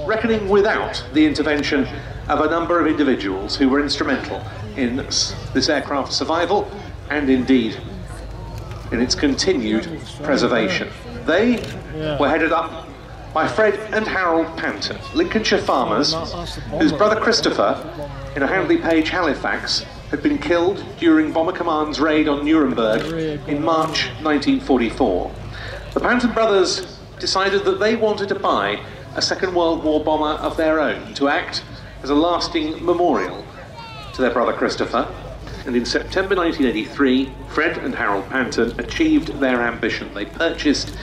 reckoning without the intervention of a number of individuals who were instrumental in this aircraft's survival and indeed in its continued preservation. They were headed up by Fred and Harold Panton, Lincolnshire farmers whose brother Christopher, in a Handley Page, Halifax, had been killed during Bomber Command's raid on Nuremberg in March 1944. The Panton brothers decided that they wanted to buy a Second World War bomber of their own to act as a lasting memorial to their brother Christopher. And in September 1983, Fred and Harold Panton achieved their ambition. They purchased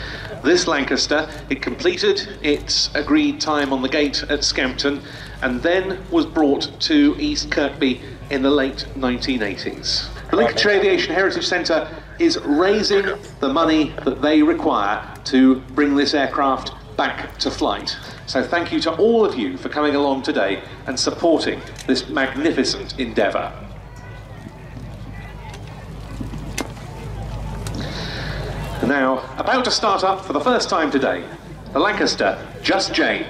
this Lancaster. It completed its agreed time on the gate at Scampton and then was brought to East Kirkby in the late 1980s. The Lincolnshire Aviation Heritage Centre is raising the money that they require to bring this aircraft back to flight. So thank you to all of you for coming along today and supporting this magnificent endeavour. Now, about to start up for the first time today, the Lancaster Just Jane.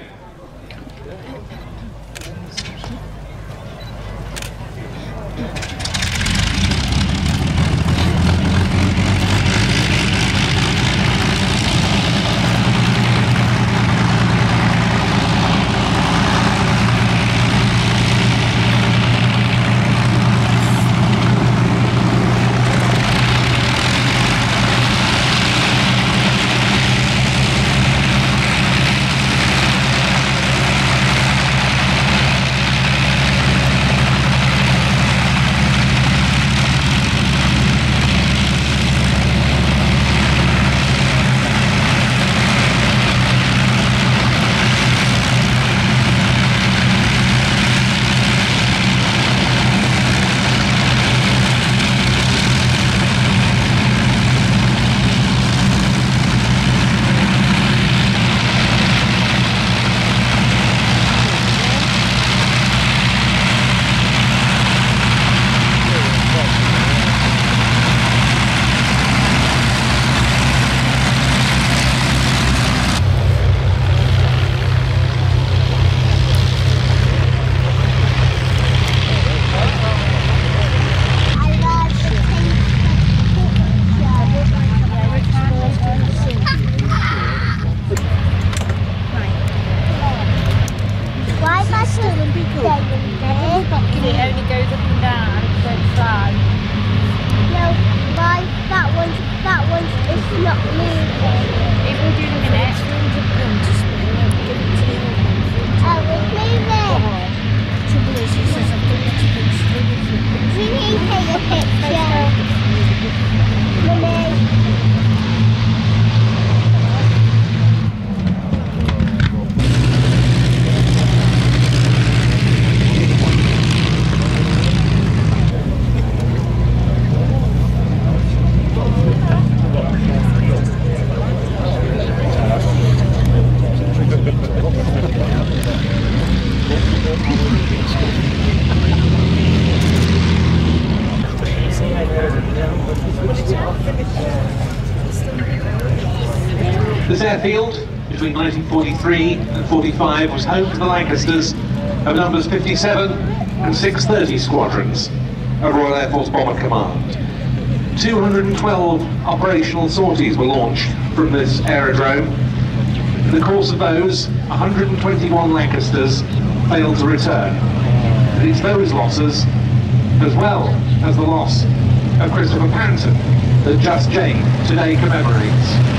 It only goes up and down, it won't fly. No, that one is not moving. It will do in a minute. Oh, it's moving. We need to take a picture. Mummy. This airfield, between 1943 and 45, was home to the Lancasters of numbers 57 and 630 squadrons of Royal Air Force Bomber Command. 212 operational sorties were launched from this aerodrome. In the course of those, 121 Lancasters failed to return. And it's those losses, as well as the loss of Christopher Panton, that Just Jane today commemorates.